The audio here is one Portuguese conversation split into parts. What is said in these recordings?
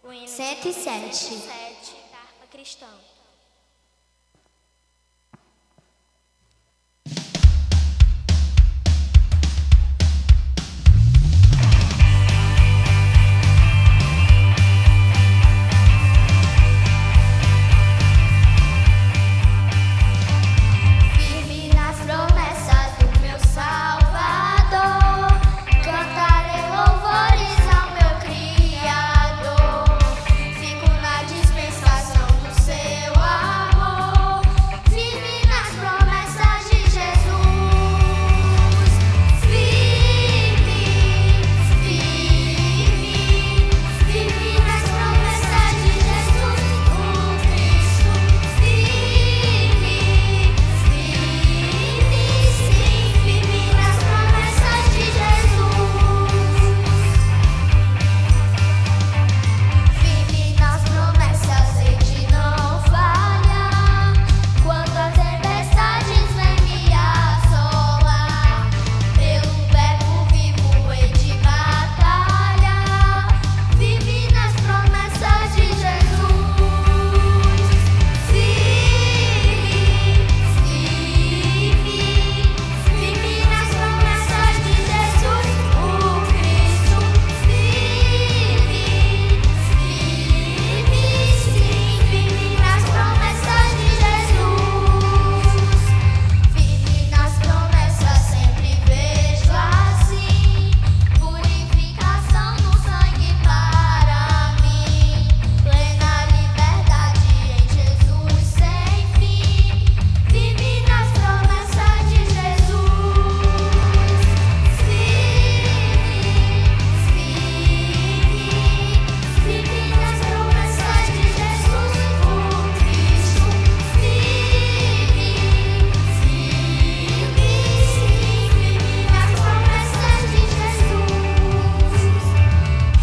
O hino 107. 107 da harpa cristã. Firme nas promessas do meu Salvador, cantarei louvores ao meu Criador. Fico na dispensação do seu amor, firme nas promessas de Jesus. Firme, firme, firme nas promessas de Jesus, o Cristo. Firme, sim, firme nas promessas de Jesus. Firme nas promessas, hei de não falhar. Quando as tempestades vêm me assolar, pelo verbo vivo hei de batalhar. Firme nas promessas de Jesus. Firme nas promessas de Jesus, o Cristo. Firme nas promessas de Jesus. Firme nas promessas, sempre vejo assim. Purificação no sangue para mim. Plena liberdade em Jesus sem fim. Firme nas promessas de Jesus. Firme nas promessas de Jesus, o Cristo. Firme nas promessas de Jesus.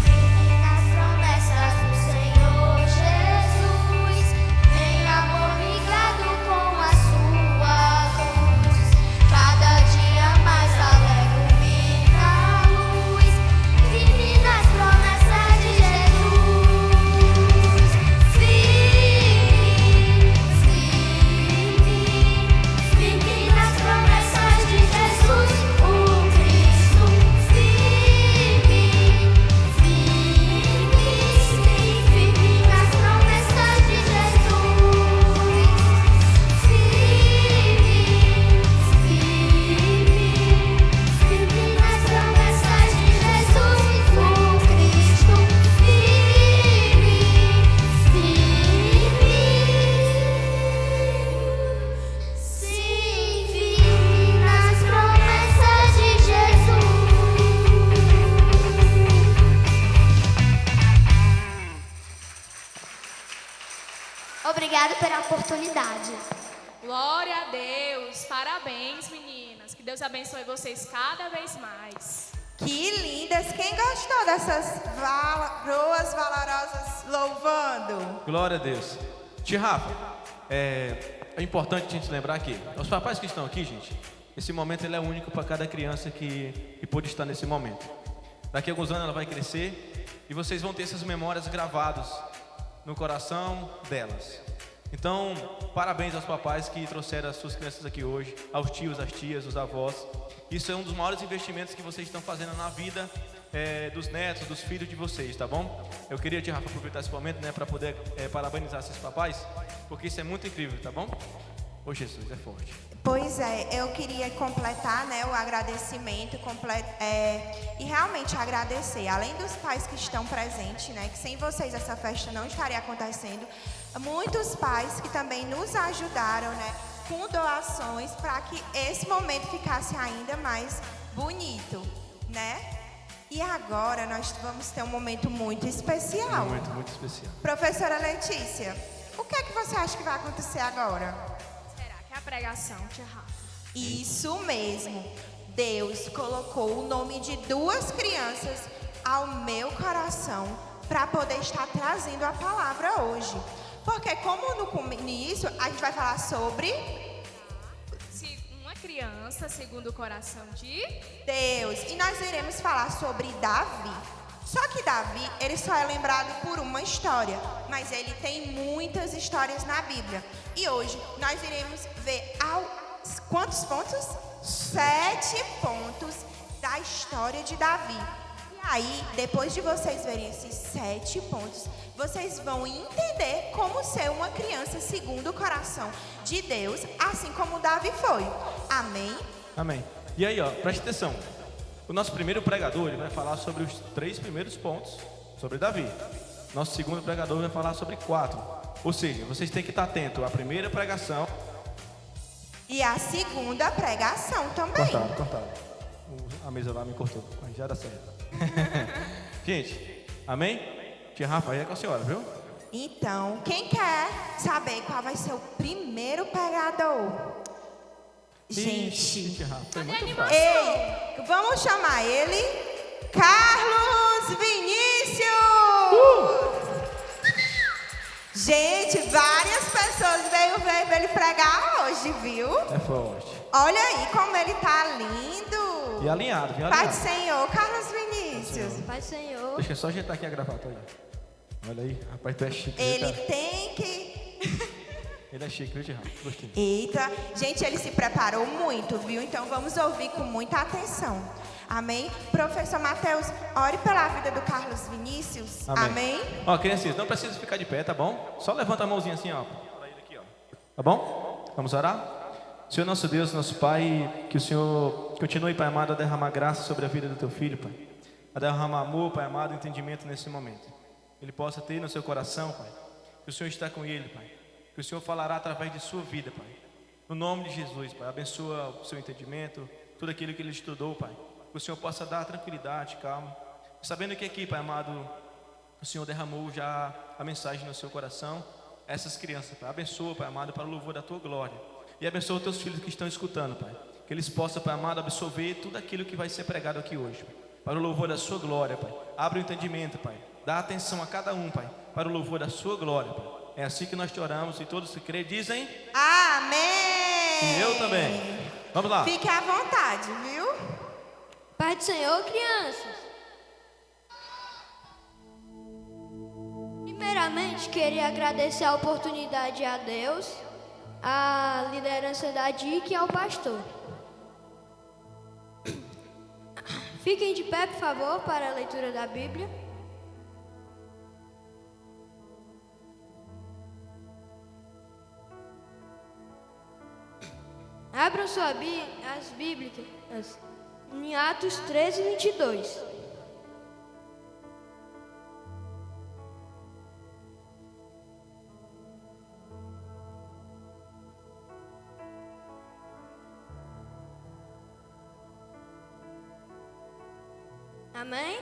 Firme nas promessas do Senhor Jesus. Em amor ligado com a sua cruz. Cada dia mais alegro-me na luz. Firme nas promessas de Jesus. Firme nas promessas de Jesus, o Cristo. Firme nas promessas de Jesus. Firme nas promessas de Jesus, o Cristo. Sim, firme nas promessas de Jesus. Obrigada pela oportunidade. Glória a Deus. Parabéns, meninas. Que Deus abençoe vocês cada vez mais. Que lindas! Quem gostou dessas varoas valorosas louvando? Glória a Deus. Tia Rafa, é importante a gente lembrar que os papais que estão aqui, gente, esse momento ele é único para cada criança que pôde estar nesse momento. Daqui a alguns anos ela vai crescer e vocês vão ter essas memórias gravadas no coração delas. Então, parabéns aos papais que trouxeram as suas crianças aqui hoje, aos tios, às tias, os avós. Isso é um dos maiores investimentos que vocês estão fazendo na vida dos netos, dos filhos de vocês, tá bom? Eu queria, tia Rafa, aproveitar esse momento, né, para poder parabenizar esses papais, porque isso é muito incrível, tá bom? Ô Jesus, é forte. Pois é, eu queria completar, né, o agradecimento e realmente agradecer, além dos pais que estão presentes, né, que sem vocês essa festa não estaria acontecendo, muitos pais que também nos ajudaram, né, com doações para que esse momento ficasse ainda mais bonito, né? E agora nós vamos ter um momento muito especial. Muito especial. Professora Letícia, o que é que você acha que vai acontecer agora? Será que é a pregação, tia Rafa? Isso mesmo. Deus colocou o nome de duas crianças ao meu coração para poder estar trazendo a palavra hoje. Porque como no início a gente vai falar sobre Uma criança segundo o coração de Deus. E nós iremos falar sobre Davi. Só que Davi, ele só é lembrado por uma história, mas ele tem muitas histórias na Bíblia. E hoje nós iremos ver quantos pontos? 7 pontos da história de Davi. E aí, depois de vocês verem esses 7 pontos, vocês vão entender como ser uma criança segundo o coração de Deus, assim como Davi foi. Amém? Amém. E aí, ó, preste atenção. O nosso primeiro pregador, ele vai falar sobre os 3 primeiros pontos sobre Davi. Nosso segundo pregador vai falar sobre 4. Ou seja, vocês têm que estar atentos à primeira pregação. E a segunda pregação também. Cortaram. A mesa lá me cortou, mas já dá certo. Gente, amém? Tia Rafa, aí é com a senhora, viu? Então, quem quer saber qual vai ser o primeiro pregador? Gente, Tia Rafa, foi muito fácil. ei, vamos chamar ele, Carlos Vinícius! Gente, várias pessoas veio ver ele pregar hoje, viu? É forte. Olha aí como ele tá lindo. E alinhado, viu? Pai do Alinhado. Senhor, Carlos Vinícius. Pai Senhor. Deixa eu só ajeitar aqui a gravata aí. Olha aí, rapaz, tu é chique. viu, Ele cara? tem que... Ele é chique, viu, Tia Rafa? Gostei. Eita, gente, ele se preparou muito, viu? Então vamos ouvir com muita atenção. Amém? Professor Mateus, ore pela vida do Carlos Vinícius. Amém? Ó, criancinhas, não precisa ficar de pé, tá bom? Só levanta a mãozinha assim, ó. Pra ele aqui, ó. Tá bom? Vamos orar? Senhor nosso Deus, nosso Pai, que o Senhor continue, Pai amado, a derramar graça sobre a vida do Teu Filho, Pai. A derramar amor, Pai amado, entendimento nesse momento. Ele possa ter no seu coração, Pai, que o Senhor está com ele, Pai. Que o Senhor falará através de sua vida, Pai. No nome de Jesus, Pai, abençoa o seu entendimento, tudo aquilo que ele estudou, Pai. Que o Senhor possa dar tranquilidade, calma. Sabendo que aqui, Pai amado, o Senhor derramou já a mensagem no seu coração. Essas crianças, Pai, abençoa, Pai amado, para o louvor da Tua glória. E abençoa os Teus filhos que estão escutando, Pai. Que eles possam, Pai amado, absorver tudo aquilo que vai ser pregado aqui hoje, Pai. Para o louvor da Sua glória, Pai. Abre o entendimento, Pai. Dá atenção a cada um, Pai. Para o louvor da Sua glória, Pai. É assim que nós te oramos e todos que crê dizem... Amém! E eu também. Vamos lá. Fique à vontade, viu? Pai do Senhor, crianças. Primeiramente, queria agradecer a oportunidade a Deus, a liderança da DIC e ao pastor. Fiquem de pé, por favor, para a leitura da Bíblia. Abram as Bíblias em Atos 13, 22. Amém?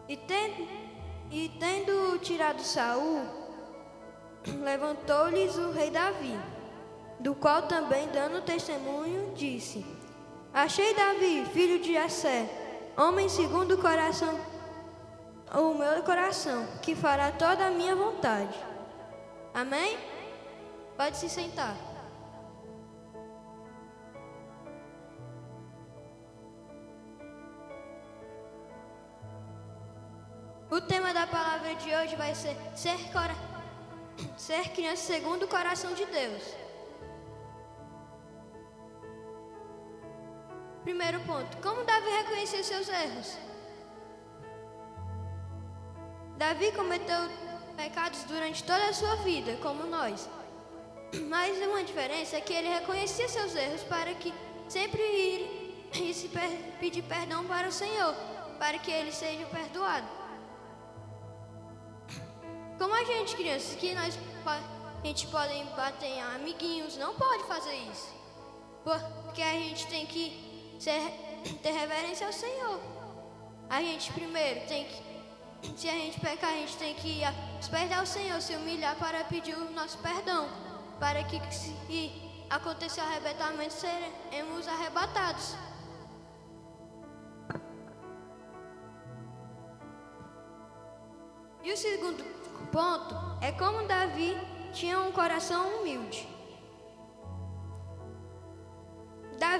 E tendo tirado Saul, levantou-lhes o rei Davi, do qual também, dando testemunho, disse: Achei Davi, filho de Jessé, homem segundo o meu coração, que fará toda a minha vontade. Amém? Pode se sentar. O tema da palavra de hoje vai ser ser criança segundo o coração de Deus. Primeiro ponto. Como Davi reconhecia seus erros? Davi cometeu pecados durante toda a sua vida, como nós. Mas uma diferença é que ele reconhecia seus erros para que sempre ir e se pedir perdão para o Senhor, para que ele seja perdoado. Como a gente, crianças, que a gente pode bater em amiguinhos, não pode fazer isso. Porque a gente tem que ter reverência ao Senhor. A gente primeiro tem que, se a gente pecar, a gente tem que ir aos pés ao Senhor, se humilhar para pedir o nosso perdão. Para que se acontecer o arrebatamento, seremos arrebatados. E o segundo ponto é como Davi tinha um coração humilde.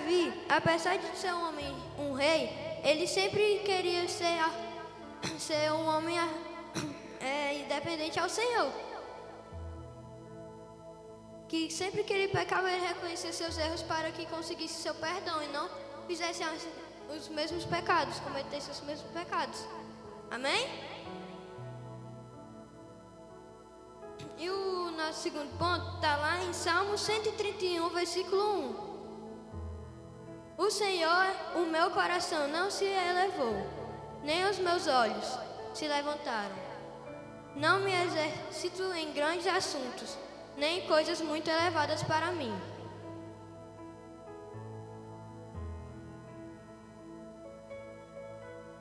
Davi, apesar de ser um homem, um rei, ele sempre queria ser um homem independente ao Senhor. Que sempre que ele pecava, ele reconhecia seus erros para que conseguisse seu perdão e não fizesse os mesmos pecados, cometesse os mesmos pecados. Amém? E o nosso segundo ponto está lá em Salmo 131, versículo 1. O Senhor, o meu coração não se elevou, nem os meus olhos se levantaram. Não me exercito em grandes assuntos, nem em coisas muito elevadas para mim.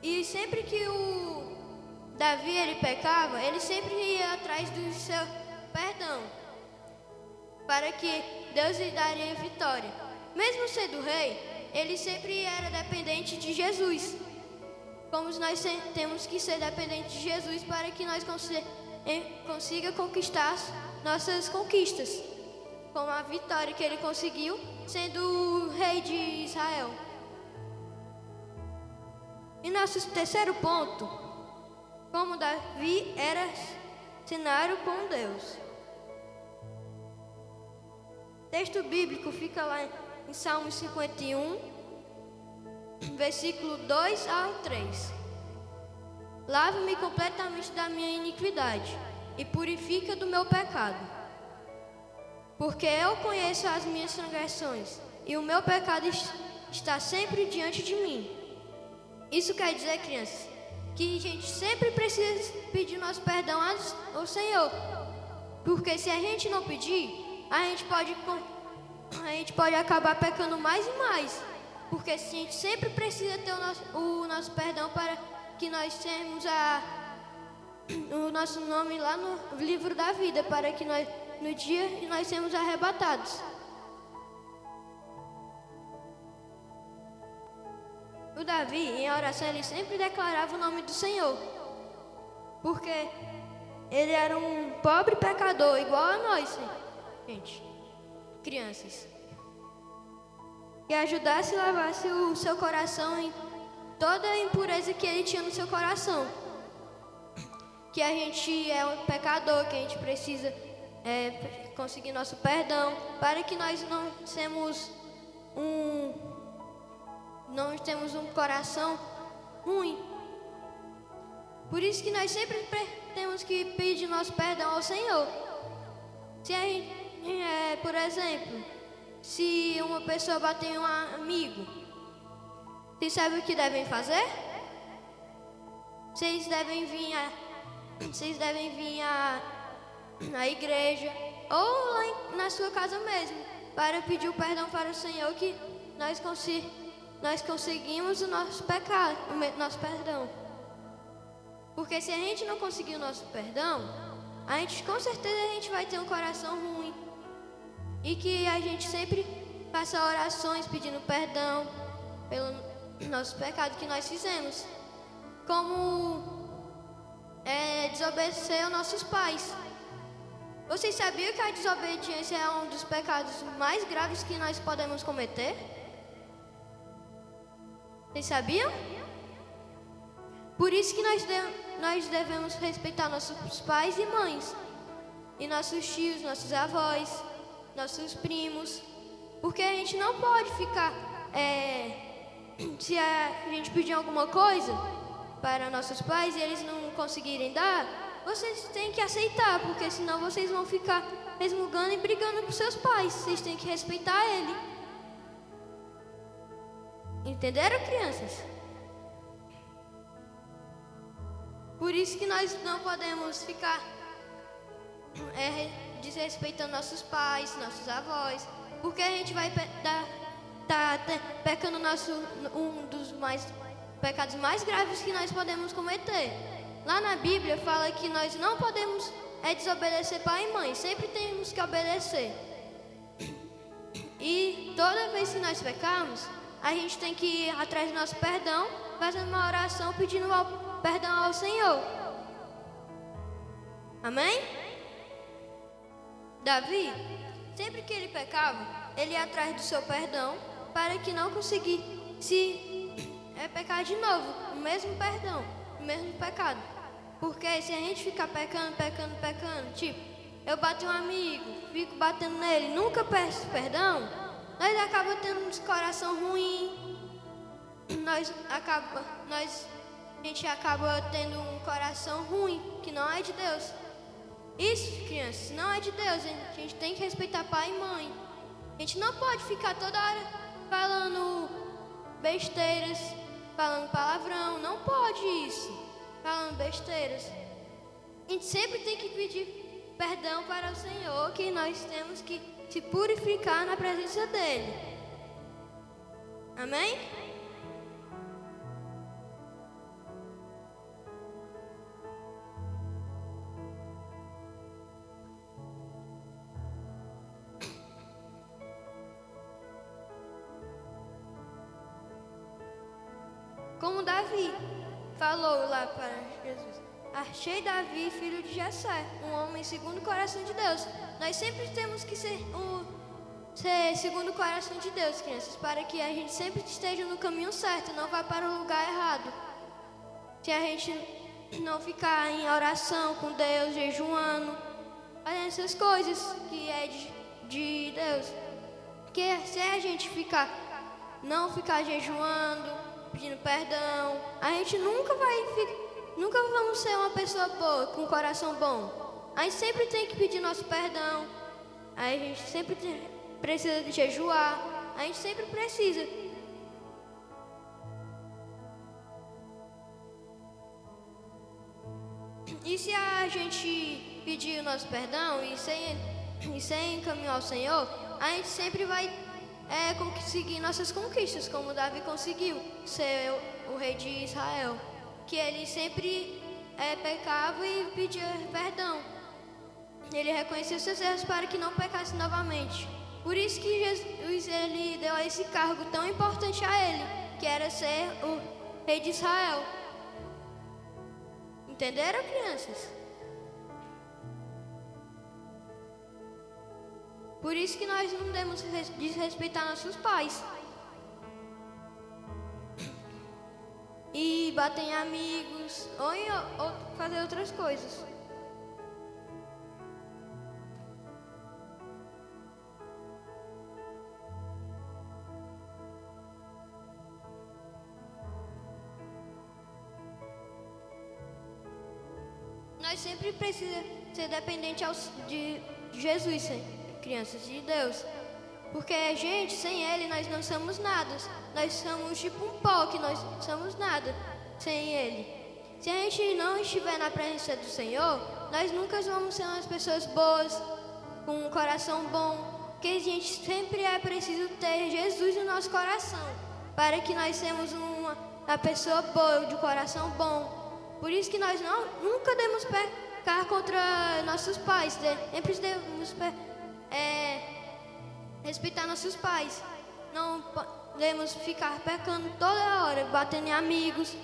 E sempre que o Davi ele pecava, ele sempre ia atrás do seu perdão, para que Deus lhe daria vitória. Mesmo sendo rei, ele sempre era dependente de Jesus. Como nós temos que ser dependentes de Jesus para que nós consiga conquistar nossas conquistas, como a vitória que ele conseguiu sendo o rei de Israel. E nosso terceiro ponto, como Davi era cenário com Deus. O texto bíblico fica lá em Salmo 51, versículo 2 ao 3. Lava-me completamente da minha iniquidade e purifica do meu pecado. Porque eu conheço as minhas transgressões e o meu pecado está sempre diante de mim. Isso quer dizer, crianças, que a gente sempre precisa pedir nosso perdão ao Senhor. Porque se a gente não pedir, a gente pode acabar pecando mais e mais. Porque a gente sempre precisa ter o nosso perdão para que nós tenhamos o nosso nome lá no livro da vida, para que nós, no dia que nós sermos arrebatados. O Davi, em oração, ele sempre declarava o nome do Senhor, porque ele era um pobre pecador, igual a nós, gente, crianças. Que ajudasse e lavasse o seu coração em toda a impureza que ele tinha no seu coração. Que a gente é um pecador, que a gente precisa conseguir nosso perdão, para que nós não temos um coração ruim. Por isso que nós sempre temos que pedir nosso perdão ao Senhor. Se a gente, por exemplo, se uma pessoa bater em um amigo, vocês sabem o que devem fazer? Vocês devem vir à igreja ou lá na sua casa mesmo, para pedir o perdão para o Senhor, que nós conseguimos o nosso pecado, o nosso perdão. Porque se a gente não conseguir o nosso perdão, com certeza a gente vai ter um coração ruim. E que a gente sempre faça orações pedindo perdão pelo nosso pecado que nós fizemos. Como desobedecer aos nossos pais. Vocês sabiam que a desobediência é um dos pecados mais graves que nós podemos cometer? Vocês sabiam? Por isso que nós devemos respeitar nossos pais e mães, e nossos tios, nossos avós, nossos primos, porque a gente não pode ficar, se a gente pedir alguma coisa para nossos pais e eles não conseguirem dar, vocês têm que aceitar, porque senão vocês vão ficar resmungando e brigando com seus pais. Vocês têm que respeitar ele. Entenderam, crianças? Por isso que nós não podemos ficar desrespeitando nossos pais, nossos avós, porque a gente vai pecando um dos pecados mais graves que nós podemos cometer. Lá na Bíblia fala que nós não podemos desobedecer pai e mãe, sempre temos que obedecer. E toda vez que nós pecarmos, a gente tem que ir atrás do nosso perdão, fazendo uma oração pedindo perdão ao Senhor. Amém? Davi, sempre que ele pecava, ele ia atrás do seu perdão para que não conseguir se pecar de novo, o mesmo perdão, o mesmo pecado. Porque se a gente ficar pecando, tipo, eu bato em um amigo, fico batendo nele, nunca peço perdão, nós acabamos tendo um coração ruim, a gente acaba tendo um coração ruim, que não é de Deus. Isso, crianças, não é de Deus. A gente tem que respeitar pai e mãe. A gente não pode ficar toda hora falando besteiras, falando palavrão. Não pode isso, falando besteiras. A gente sempre tem que pedir perdão para o Senhor, que nós temos que se purificar na presença dEle. Amém? Como Davi falou lá para Jesus: achei Davi, filho de Jessé, um homem segundo o coração de Deus. Nós sempre temos que ser segundo o coração de Deus, crianças, para que a gente sempre esteja no caminho certo, não vá para o lugar errado. Se a gente não ficar em oração com Deus, jejuando, fazendo essas coisas que é de Deus. Porque se a gente não ficar jejuando, pedindo perdão, a gente nunca vamos ser uma pessoa boa, com um coração bom. A gente sempre tem que pedir nosso perdão, a gente sempre precisa de jejuar, a gente sempre precisa. E se a gente pedir o nosso perdão e sem caminhar ao Senhor, a gente sempre vai conseguir nossas conquistas, como Davi conseguiu ser o rei de Israel, que ele sempre pecava e pedia perdão. Ele reconhecia seus erros para que não pecasse novamente. Por isso que Jesus ele deu esse cargo tão importante a ele, que era ser o rei de Israel. Entenderam, crianças? Por isso que nós não devemos desrespeitar nossos pais. E bater em amigos, ou fazer outras coisas. Nós sempre precisamos ser dependentes de Jesus, crianças, de Deus. Porque a gente, sem Ele, nós não somos nada. Nós somos tipo um pó, que nós somos nada sem Ele. Se a gente não estiver na presença do Senhor, nós nunca vamos ser umas pessoas boas, com um coração bom. Porque a gente sempre é preciso ter Jesus no nosso coração, para que nós sejamos uma pessoa boa, de coração bom. Por isso que nós nunca devemos pecar contra nossos pais. Sempre devemos respeitar nossos pais. Não podemos ficar pecando toda hora, batendo em amigos.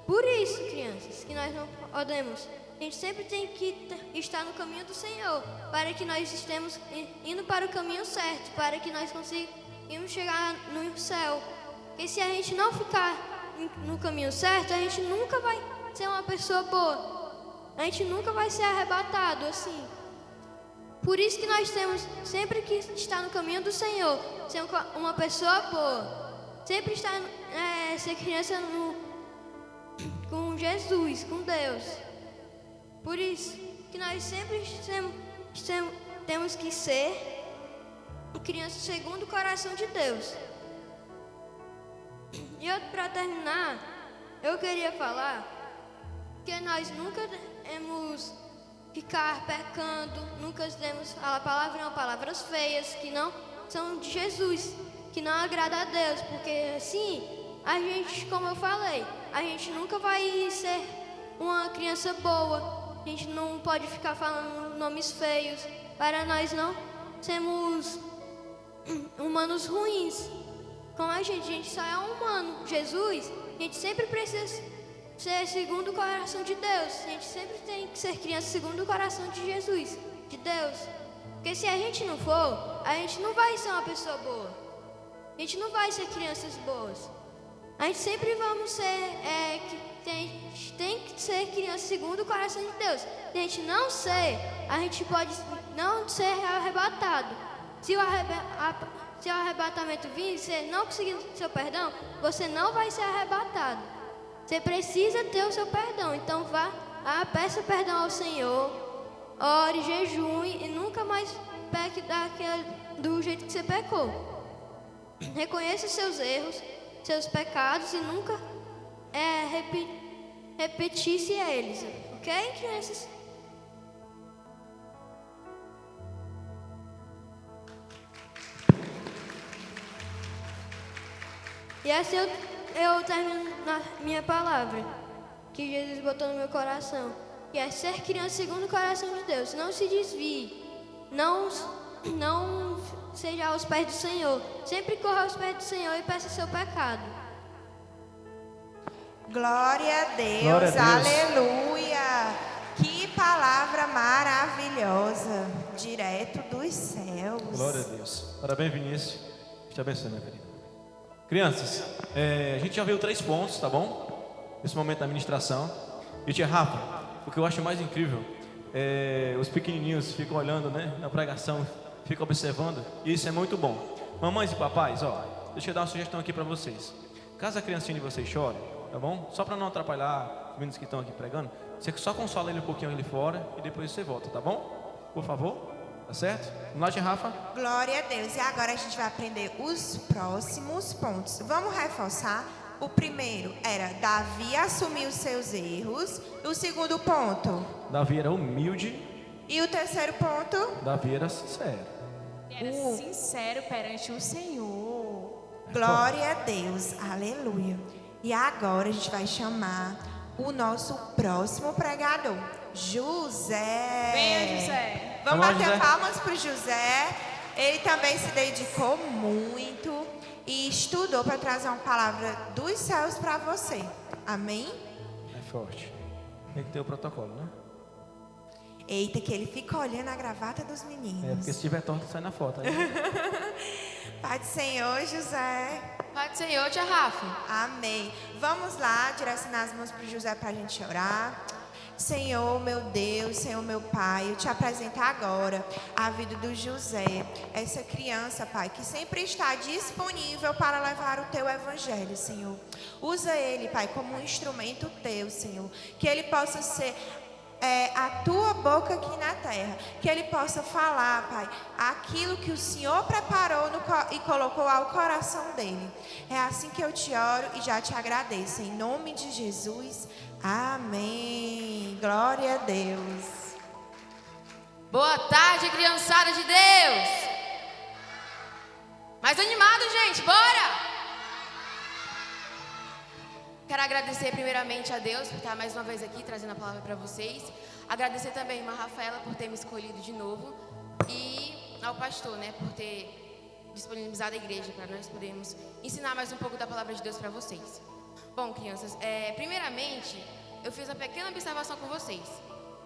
Por isso, crianças, que nós não podemos. A gente sempre tem que estar no caminho do Senhor, para que nós estejamos indo para o caminho certo, para que nós consigamos chegar no céu. Porque se a gente não ficar no caminho certo, a gente nunca vai ser uma pessoa boa. A gente nunca vai ser arrebatado assim. Por isso que nós temos sempre que estar no caminho do Senhor, ser uma pessoa boa. Sempre estar, ser criança com Jesus, com Deus. Por isso que nós sempre temos que ser criança segundo o coração de Deus. E para terminar, eu queria falar que nós nunca devemos ficar pecando, nunca devemos falar palavrão, palavras feias que não são de Jesus, que não agrada a Deus, porque assim, a gente, como eu falei, a gente nunca vai ser uma criança boa, a gente não pode ficar falando nomes feios, para nós não sermos humanos ruins, como a gente só é um humano. Jesus, a gente sempre precisa ser segundo o coração de Deus. A gente sempre tem que ser criança segundo o coração de Jesus, de Deus. Porque se a gente não for, a gente não vai ser uma pessoa boa. a gente não vai ser crianças boas. A gente sempre vamos ser, tem que ser criança segundo o coração de Deus. Se a gente não ser, a gente pode não ser arrebatado. Se o arrebatamento vir e você não conseguir seu perdão, você não vai ser arrebatado. Você precisa ter o seu perdão. Então vá, peça perdão ao Senhor, ore, jejue e nunca mais peque do jeito que você pecou. Reconheça os seus erros, seus pecados e nunca repetisse eles. Ok, crianças? E assim eu termino na minha palavra, que Jesus botou no meu coração, que é ser criança segundo o coração de Deus. Não se desvie, não seja aos pés do Senhor. Sempre corra aos pés do Senhor e peça seu pecado. Glória a Deus, Glória a Deus. aleluia. Que palavra maravilhosa, direto dos céus. Glória a Deus. Parabéns, Vinícius. Deus te abençoe, minha querida. Crianças, a gente já viu 3 pontos, tá bom? Nesse momento da ministração. E tia Rafa, o que eu acho mais incrível os pequenininhos ficam olhando, né, na pregação, ficam observando. E isso é muito bom. Mamães e papais, deixa eu dar uma sugestão aqui para vocês. Caso a criancinha de vocês chore, tá bom? Só para não atrapalhar os meninos que estão aqui pregando, você só consola ele um pouquinho ali fora e depois você volta, tá bom? Por favor. Tá certo? Vamos lá, tia Rafa. Glória a Deus. E agora a gente vai aprender os próximos pontos. Vamos reforçar. O primeiro era Davi assumiu seus erros. O segundo ponto. Davi era humilde. E o terceiro ponto. Davi era sincero. Era sincero perante o Senhor. Glória a Deus. Aleluia. E agora a gente vai chamar o nosso próximo pregador, José. Venha, José. Vamos Vamos lá, bater José. palmas para o José. Ele também se dedicou muito e estudou para trazer uma palavra dos céus para você. Amém? É forte. Tem que ter o protocolo, né? Eita, que ele fica olhando a gravata dos meninos. Porque se tiver torto, sai na foto. Aí. Pai do Senhor, José. Pai do Senhor, tia Rafa. Amém. Vamos lá, direcionar as mãos para o José para a gente orar. Senhor, meu Deus, Senhor, meu Pai, eu te apresento agora a vida do José, essa criança, Pai, que sempre está disponível para levar o Teu Evangelho, Senhor. Usa ele, Pai, como um instrumento Teu, Senhor, que ele possa ser a Tua boca aqui na terra, que ele possa falar, Pai, aquilo que o Senhor preparou e colocou ao coração dele. É assim que eu te oro e já te agradeço, em nome de Jesus. Amém. Glória a Deus. Boa tarde, criançada de Deus. Mais animado, gente, bora! Quero agradecer primeiramente a Deus por estar mais uma vez aqui trazendo a palavra para vocês. Agradecer também a irmã Rafaela por ter me escolhido de novo. E ao pastor, né, por ter disponibilizado a igreja para nós podermos ensinar mais um pouco da palavra de Deus para vocês. Bom, crianças, primeiramente, eu fiz uma pequena observação com vocês.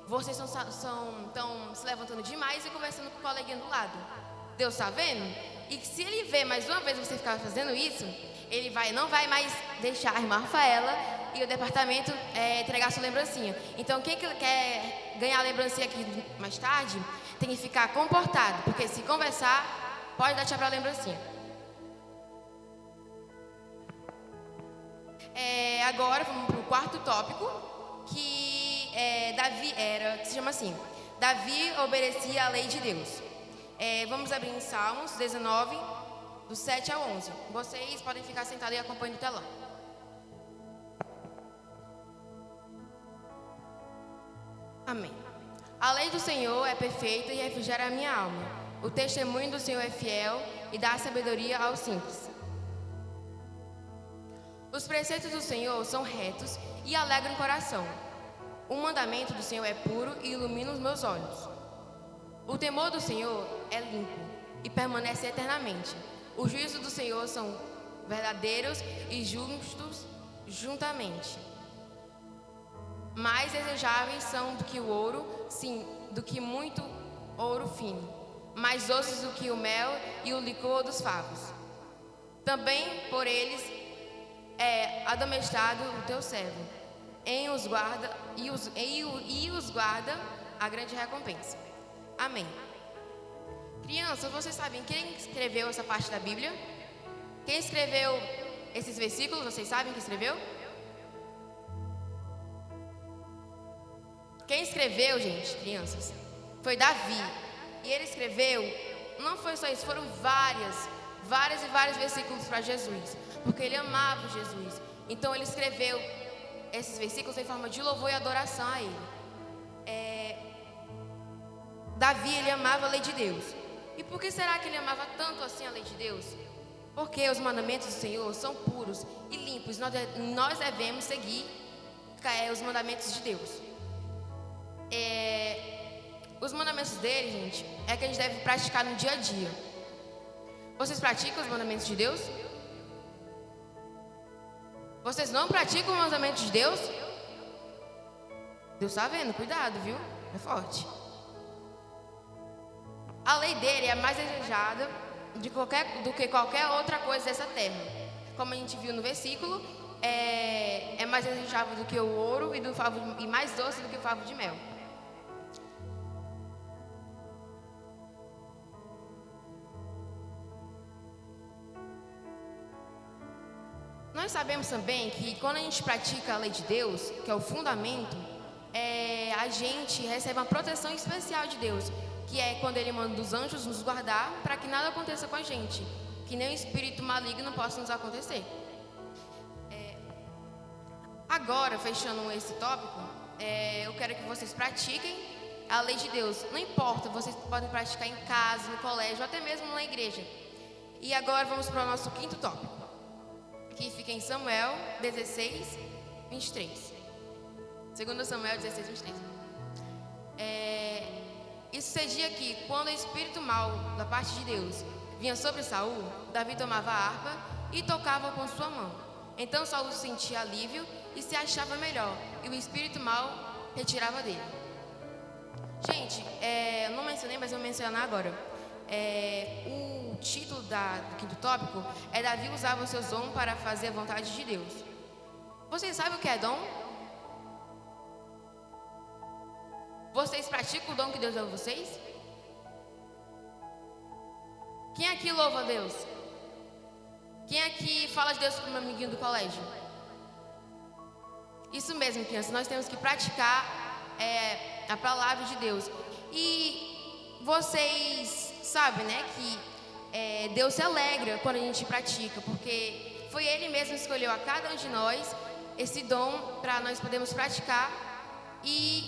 Vocês estão se levantando demais e conversando com o coleguinha do lado. Deus está vendo? E se ele ver mais uma vez você ficar fazendo isso, ele não vai mais deixar a irmã Rafaela e o departamento entregar sua lembrancinha. Então, quem quer ganhar a lembrancinha aqui mais tarde, tem que ficar comportado, porque se conversar, pode dar tchau para a lembrancinha. Agora vamos para o quarto tópico, que se chama assim: Davi obedecia à lei de Deus. Vamos abrir em Salmos 19, do 7 ao 11. Vocês podem ficar sentados e acompanhando o telão. Amém. A lei do Senhor é perfeita e refrigera a minha alma. O testemunho do Senhor é fiel e dá sabedoria aos simples. Os preceitos do Senhor são retos e alegram o coração. O mandamento do Senhor é puro e ilumina os meus olhos. O temor do Senhor é limpo e permanece eternamente. Os juízos do Senhor são verdadeiros e justos juntamente. Mais desejáveis são do que o ouro, sim, do que muito ouro fino. Mais doces do que o mel e o licor dos favos. também por eles é admoestado o teu servo, em os guarda e os guarda a grande recompensa. Amém. Crianças, vocês sabem quem escreveu essa parte da Bíblia? Quem escreveu esses versículos? Vocês sabem quem escreveu? Quem escreveu, gente, crianças, foi Davi. E ele escreveu, não foi só isso, foram vários versículos para Jesus, porque ele amava Jesus. Então ele escreveu esses versículos em forma de louvor e adoração a ele. Davi, ele amava a lei de Deus. E por que será que ele amava tanto assim a lei de Deus? Porque os mandamentos do Senhor são puros e limpos. Nós devemos seguir os mandamentos de Deus. Os mandamentos dele, gente, é que a gente deve praticar no dia a dia. Vocês praticam os mandamentos de Deus? Vocês não praticam os mandamentos de Deus? Deus está vendo, cuidado, viu? É forte. A lei dele é mais desejada do que qualquer outra coisa dessa terra. Como a gente viu no versículo, é mais desejável do que o ouro e mais doce do que o favo de mel. Nós sabemos também que quando a gente pratica a lei de Deus, que é o fundamento, a gente recebe uma proteção especial de Deus, que é quando Ele manda os anjos nos guardar para que nada aconteça com a gente, que nenhum espírito maligno possa nos acontecer. Agora, fechando esse tópico, eu quero que vocês pratiquem a lei de Deus. Não importa, vocês podem praticar em casa, no colégio, ou até mesmo na igreja. E agora vamos para o nosso quinto tópico, que fica em Samuel 16, 23. 2 Samuel 16, 23. Isso sucedia que, quando o espírito mau da parte de Deus vinha sobre Saul, Davi tomava a harpa e tocava com sua mão. Então Saul sentia alívio e se achava melhor, e o espírito mau retirava dele. Gente, eu não mencionei, mas eu vou mencionar agora. O título do quinto tópico é Davi usava os seus dons para fazer a vontade de Deus. Vocês sabem o que é dom? Vocês praticam o dom que Deus deu a vocês? Quem aqui louva a Deus? Quem aqui fala de Deus para o meu amiguinho do colégio? Isso mesmo, crianças, nós temos que praticar a palavra de Deus. E vocês sabem, né, que Deus se alegra quando a gente pratica, porque foi Ele mesmo que escolheu a cada um de nós esse dom para nós podermos praticar e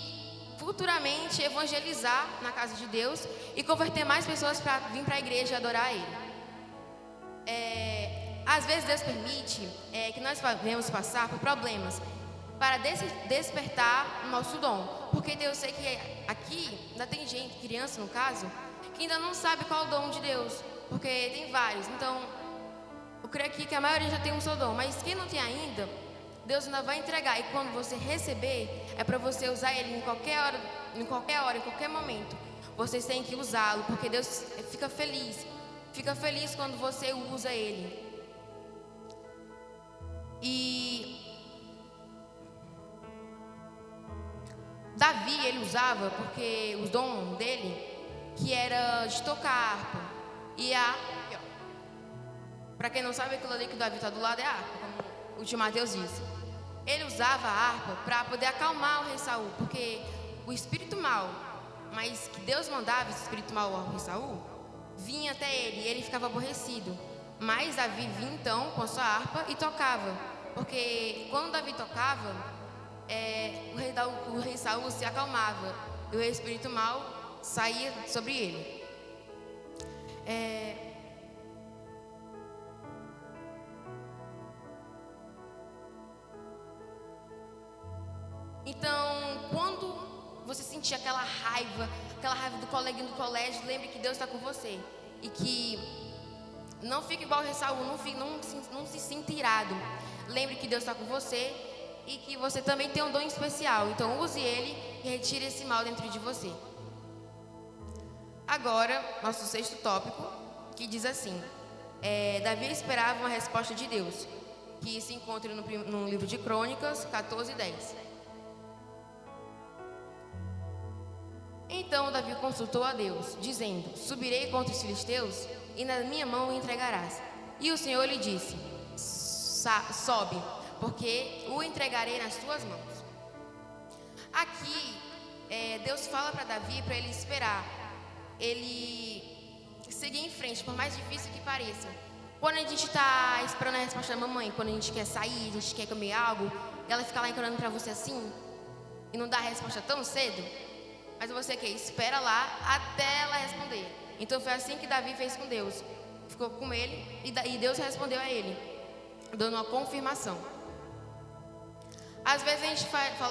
futuramente evangelizar na casa de Deus e converter mais pessoas para vir para a igreja e adorar Ele. Às vezes Deus permite que nós venhamos passar por problemas para despertar o nosso dom, porque eu sei que aqui ainda tem gente, criança no caso, que ainda não sabe qual é o dom de Deus, porque tem vários. Então, eu creio aqui que a maioria já tem um seu dom, mas quem não tem ainda, Deus ainda vai entregar. E quando você receber, é para você usar ele em qualquer hora, em qualquer momento. Vocês têm que usá-lo, porque Deus fica feliz quando você usa ele. E Davi, ele usava porque os dons dele, que era de tocar harpa. E para quem não sabe, aquilo ali que o Davi está do lado é a harpa, como o tio Mateus disse. Ele usava a harpa para poder acalmar o rei Saul, porque o espírito mau, mas que Deus mandava esse espírito mau ao rei Saul, vinha até ele e ele ficava aborrecido. Mas Davi vinha então com a sua harpa e tocava, porque quando Davi tocava, o rei Saul se acalmava e o espírito mau saía sobre ele. Então, quando você sentir aquela raiva do coleguinho do colégio, lembre que Deus está com você. E que não fique igual o rei Saul, não se sinta irado. Lembre que Deus está com você e que você também tem um dom especial. Então, use ele e retire esse mal dentro de você. Agora, nosso sexto tópico, que diz assim: Davi esperava uma resposta de Deus, que se encontra no livro de Crônicas 14:10. Então Davi consultou a Deus, dizendo: subirei contra os filisteus, e na minha mão o entregarás. E o Senhor lhe disse: sobe, porque o entregarei nas tuas mãos. Aqui, Deus fala para Davi para ele esperar, ele seguir em frente, por mais difícil que pareça. Quando a gente está esperando a resposta da mamãe, quando a gente quer sair, a gente quer comer algo, e ela fica lá encarando para você assim, e não dá a resposta tão cedo, mas você quer? Espera lá até ela responder. Então foi assim que Davi fez com Deus. Ficou com ele e Deus respondeu a ele, dando uma confirmação. Às vezes a gente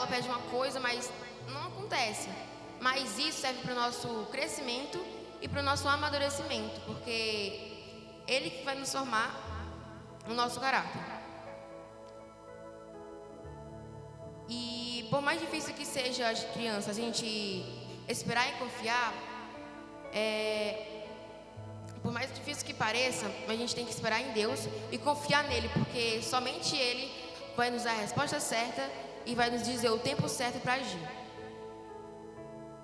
pede uma coisa, mas não acontece. Mas isso serve para o nosso crescimento e para o nosso amadurecimento, porque Ele que vai nos formar o nosso caráter. E por mais difícil que seja as crianças, a gente esperar e confiar, por mais difícil que pareça, a gente tem que esperar em Deus e confiar nele, porque somente Ele vai nos dar a resposta certa e vai nos dizer o tempo certo para agir.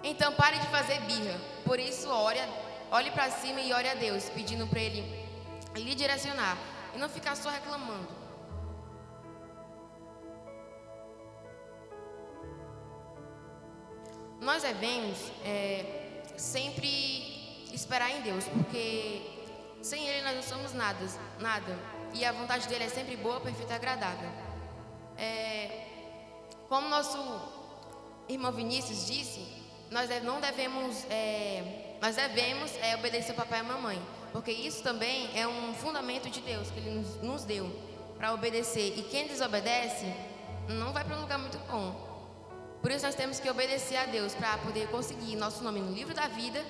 Então pare de fazer birra. Por isso olhe para cima e ore a Deus, pedindo para Ele lhe direcionar e não ficar só reclamando. Nós devemos sempre esperar em Deus, porque sem Ele nós não somos nada. E a vontade dele é sempre boa, perfeita e agradável. Como nosso irmão Vinícius disse, nós devemos obedecer ao papai e à mamãe, porque isso também é um fundamento de Deus que Ele nos deu para obedecer. E quem desobedece não vai para um lugar muito bom. Por isso nós temos que obedecer a Deus para poder conseguir nosso nome no livro da vida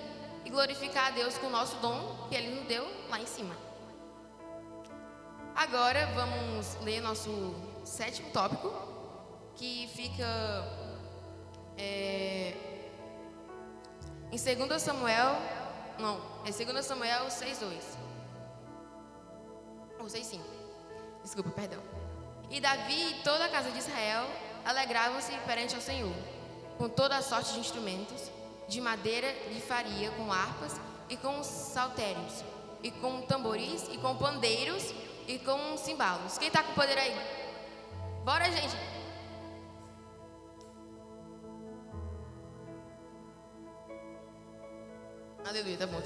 e glorificar a Deus com o nosso dom que Ele nos deu lá em cima. Agora vamos ler nosso 7º tópico, que fica em 2 Samuel 6:2 ou 6:5. Desculpa, perdão. E Davi e toda a casa de Israel alegravam-se perante ao Senhor, com toda a sorte de instrumentos, de madeira de faria, com harpas e com saltérios, e com tamboris, e com pandeiros, e com cimbalos. Quem está com pandeiro aí? Bora, gente! Aleluia, tá bom.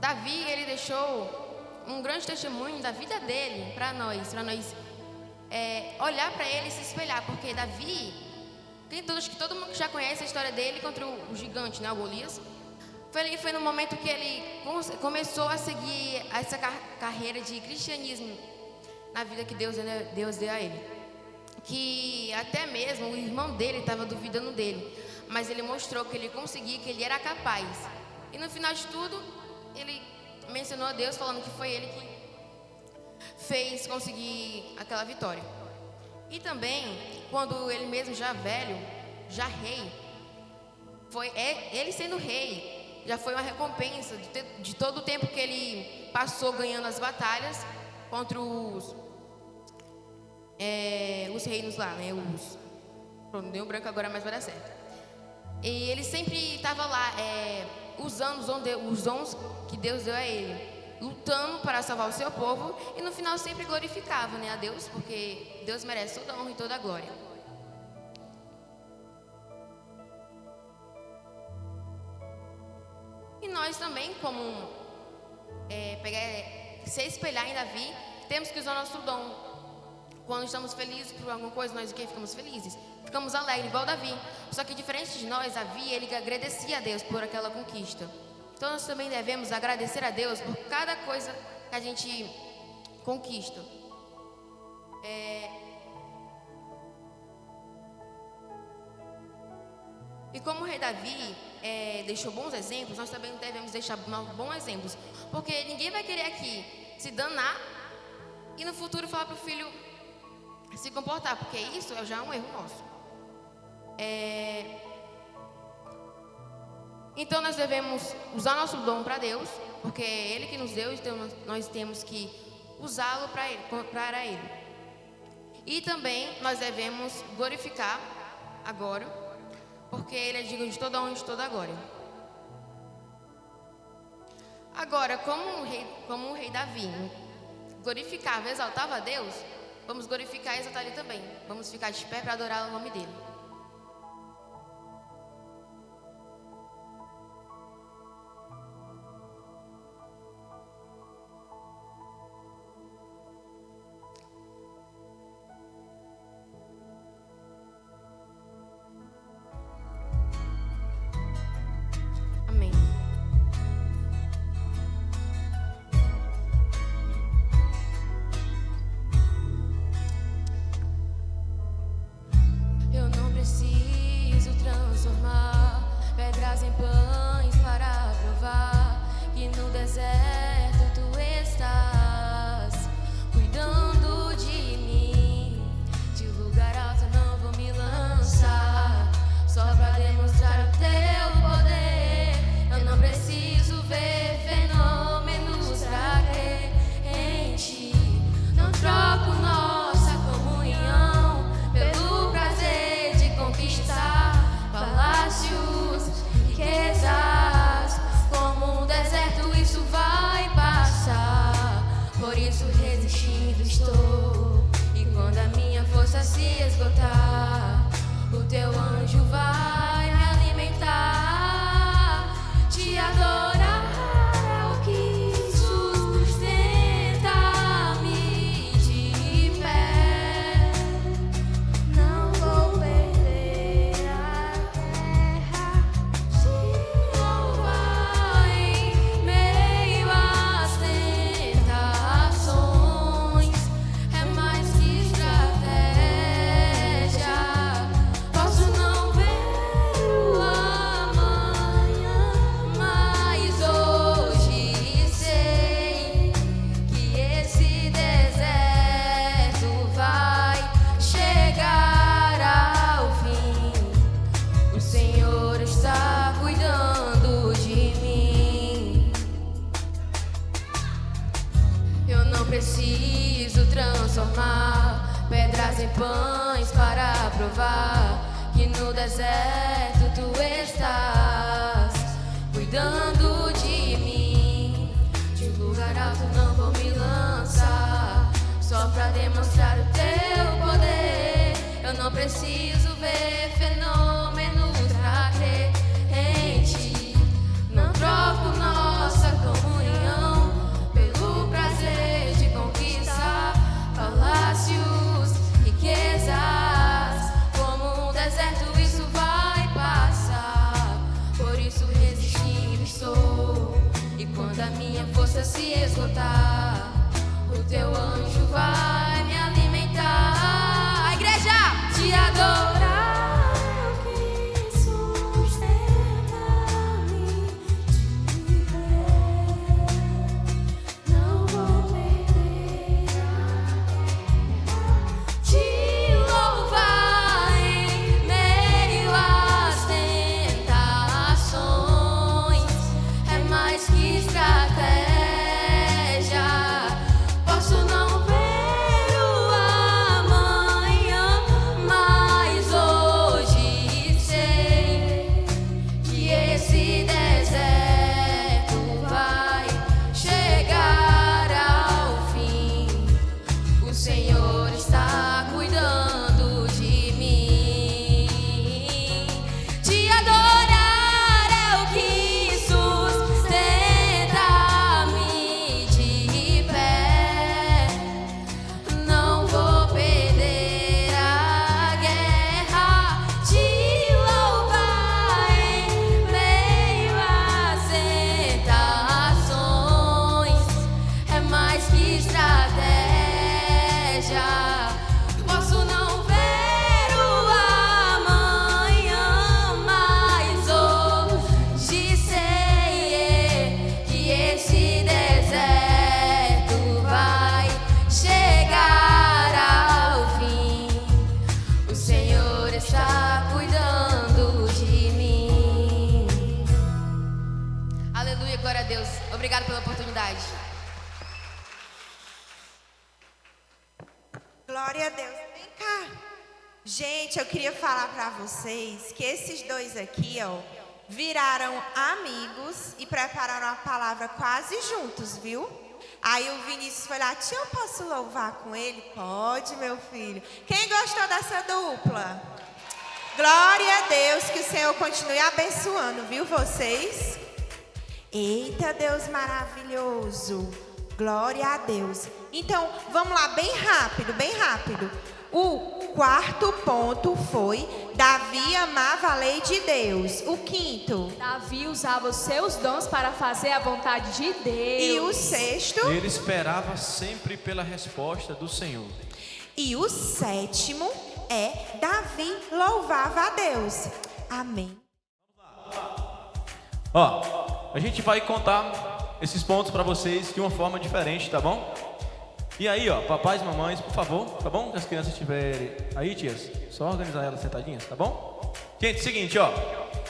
Davi, ele deixou um grande testemunho da vida dele para nós olhar para ele e se espelhar, porque Davi, acho que todo mundo que já conhece a história dele contra o gigante, né, o Golias, foi no momento que ele começou a seguir essa carreira de cristianismo na vida que Deus deu a ele, que até mesmo o irmão dele estava duvidando dele, mas ele mostrou que ele conseguia, que ele era capaz, e no final de tudo ele mencionou a Deus, falando que foi ele que fez conseguir aquela vitória. E também, quando ele mesmo já velho, já rei, ele sendo rei, já foi uma recompensa de todo o tempo que ele passou ganhando as batalhas contra os reinos lá, né? Pronto, deu branco agora, mas vai dar certo. E ele sempre estava lá, usando os dons que Deus deu a ele, lutando para salvar o seu povo, e no final sempre glorificava, né, a Deus, porque Deus merece toda a honra e toda a glória. E nós também, como se espelhar em Davi, temos que usar nosso dom. Quando estamos felizes por alguma coisa, nós ficamos felizes, ficamos alegres, igual Davi. Só que diferente de nós, Davi, ele agradecia a Deus por aquela conquista. Então nós também devemos agradecer a Deus por cada coisa que a gente conquista. E como o rei Davi deixou bons exemplos, nós também devemos deixar bons exemplos. Porque ninguém vai querer aqui se danar e no futuro falar para o filho se comportar, porque isso já é um erro nosso. Então nós devemos usar nosso dom para Deus, porque é Ele que nos deu, então nós temos que usá-lo para Ele. E também nós devemos glorificar agora, porque Ele é digno de toda honra e de toda glória. Agora, como o rei Davi glorificava, exaltava a Deus, vamos glorificar e exaltar Ele também. Vamos ficar de pé para adorar o nome dEle. Amém. Eu não preciso transformar pedras em pães para provar que no deserto tu estás cuidando de mim. De lugar alto não vou me lançar, só para demonstrar o teu poder. Eu não preciso ver fenômenos pra crer em ti. Não troco nossa comunhão pelo prazer de conquistar palácios, riquezas. Como um deserto isso vai passar, por isso resistindo estou. E quando a minha força se esgotar, o teu anjo vai me alimentar. Te adorar é o que sustenta-me de pé. Não vou perder a guerra. Se louvar em meio às tentações, é mais que estratégia. Posso não ver o amanhã, mas hoje sei que esse deserto vai chegar ao fim. O Senhor está cuidando de mim. Eu não preciso transformar pedras em pães para provar que no deserto tu estás cuidando de mim. De lugar alto não vou me lançar, só para demonstrar o teu poder. Eu não preciso ver fenômenos pra crer em ti. Não troco nossa comunhão pelo prazer de conquistar palácios, riquezas. Como um deserto isso vai passar, por isso resistindo estou. E quando a minha força se esgotar, o teu anjo vai me alimentar. A igreja, te adorar é o que sustenta-me de pé. Não vou perder a guerra. Te louvar em meio às tentações, é mais que estratégia. Posso não ver o amanhã, mas hoje sei que esse deserto vai chegar ao fim. O Senhor está cuidando de mim. Te adorar é o que sustenta-me de pé. Não vou perder a guerra. Te louvar em meio às tentações, é mais que estratégia. Glória a Deus. Vem cá. Gente, eu queria falar pra vocês que esses dois aqui, ó, viraram amigos e prepararam a palavra quase juntos, viu? Aí o Vinícius foi lá, tia, eu posso louvar com ele? Pode, meu filho. Quem gostou dessa dupla? Glória a Deus, que o Senhor continue abençoando, viu vocês? Eita, Deus maravilhoso. Glória a Deus. Então, vamos lá, bem rápido, bem rápido. O quarto ponto foi: Davi amava a lei de Deus. O quinto. Davi usava os seus dons para fazer a vontade de Deus. E o sexto. Ele esperava sempre pela resposta do Senhor. E o sétimo é: Davi louvava a Deus. Amém. Ó, a gente vai contar esses pontos para vocês de uma forma diferente, tá bom? E aí, ó, papais e mamães, por favor, tá bom? Se as crianças estiverem aí, tias, só organizar elas sentadinhas, tá bom? Gente, seguinte, ó.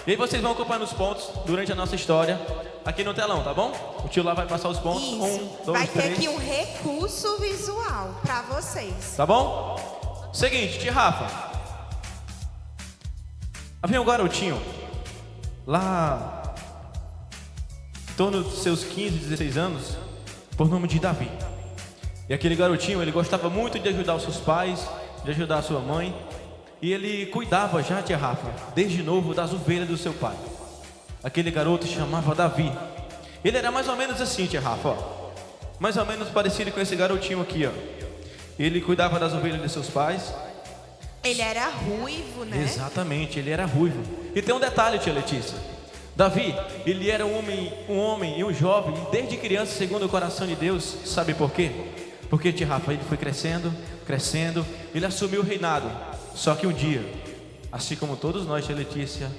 E aí vocês vão acompanhando os pontos durante a nossa história aqui no telão, tá bom? O tio lá vai passar os pontos. Isso. 1, 2, vai 3. ter aqui um recurso visual para vocês. Tá bom? Seguinte, tia Rafa. Havia um garotinho lá em torno dos seus 15, 16 anos, por nome de Davi. E aquele garotinho, ele gostava muito de ajudar os seus pais, de ajudar a sua mãe. E ele cuidava já, tia Rafa, desde novo, das ovelhas do seu pai. Aquele garoto se chamava Davi. Ele era mais ou menos assim, tia Rafa, ó. Mais ou menos parecido com esse garotinho aqui, ó. Ele cuidava das ovelhas de seus pais. Ele era ruivo, né? Exatamente, ele era ruivo. E tem um detalhe, tia Letícia. Davi, ele era um homem e um jovem, desde criança, segundo o coração de Deus. Sabe por quê? Porque, tia Rafa, ele foi crescendo, crescendo, ele assumiu o reinado. Só que um dia, assim como todos nós, tia Letícia,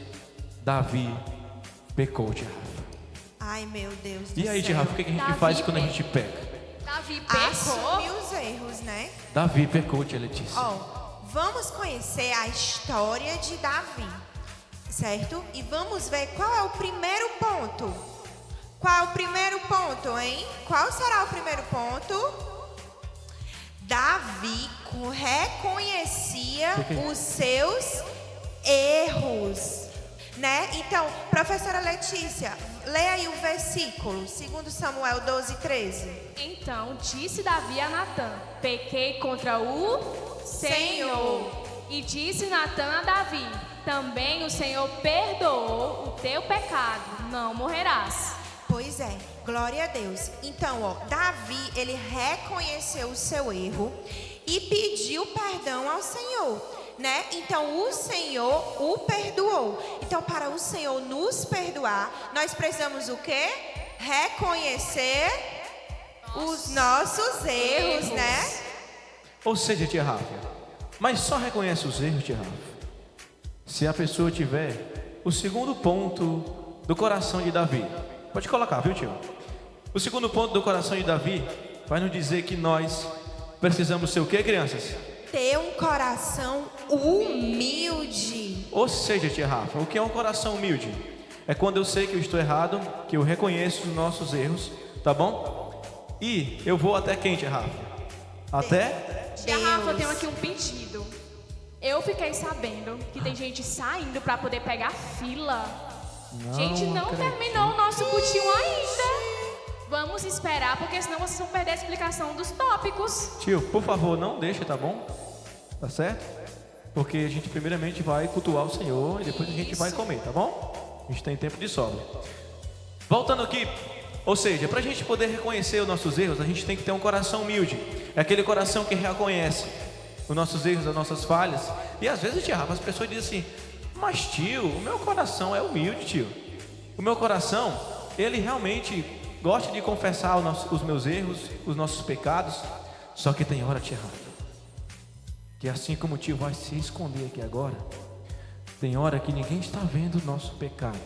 Davi pecou, tia Rafa. Ai, meu Deus do E aí, céu. tia Rafa, o que a gente Davi faz quando a pecou. gente peca? Davi pecou. Assumir os erros, né? Davi pecou, tia Letícia. Ó, vamos conhecer a história de Davi, certo? E vamos ver qual é o primeiro ponto. Qual é o primeiro ponto, hein? Qual será o primeiro ponto? Davi reconhecia os seus erros, né? Então, professora Letícia, leia aí o versículo, 2 Samuel 12:13. Então disse Davi a Natã: pequei contra o Senhor. E disse Natã a Davi: também o Senhor perdoou o teu pecado, não morrerás. Pois é, glória a Deus. Então, ó, Davi, ele reconheceu o seu erro e pediu perdão ao Senhor, né? Então, o Senhor o perdoou. Então, para o Senhor nos perdoar, nós precisamos o quê? Reconhecer os nossos erros, né? Ou seja, tia Rafa, mas só reconhece os erros, tia Rafa, se a pessoa tiver o segundo ponto do coração de Davi. Pode colocar, viu, tio? O segundo ponto do coração de Davi vai nos dizer que nós precisamos ser o quê, crianças? Ter um coração humilde. Ou seja, tia Rafa, o que é um coração humilde? É quando eu sei que eu estou errado, que eu reconheço os nossos erros, tá bom? E eu vou até quem, tia Rafa? Até? Tia Rafa, eu tenho aqui um pedido. Eu fiquei sabendo que tem gente saindo para poder pegar fila. Gente, não acredito. terminou o nosso cultinho ainda. Vamos esperar, porque senão vocês vão perder a explicação dos tópicos. Tio, por favor, não deixe, tá bom? Tá certo? Porque a gente primeiramente vai cultuar o Senhor e depois a gente vai comer, tá bom? A gente tem tempo de sobra. Voltando aqui, ou seja, para a gente poder reconhecer os nossos erros, a gente tem que ter um coração humilde. É aquele coração que reconhece os nossos erros, as nossas falhas. E às vezes, tia Rafa, as pessoas dizem assim: mas tio, o meu coração é humilde, tio. O meu coração, ele realmente gosta de confessar os meus erros, os nossos pecados. Só que tem hora, tia Rafa, que assim como o tio vai se esconder aqui agora, tem hora que ninguém está vendo o nosso pecado.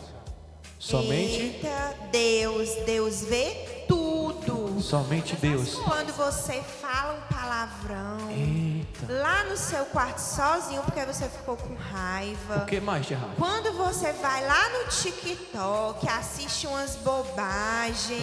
Somente Eita, Deus vê tudo. Somente Deus. Quando você fala um palavrão Eita. lá no seu quarto sozinho porque você ficou com raiva. O que mais, tia Rafa? Quando você vai lá no TikTok, assiste umas bobagens.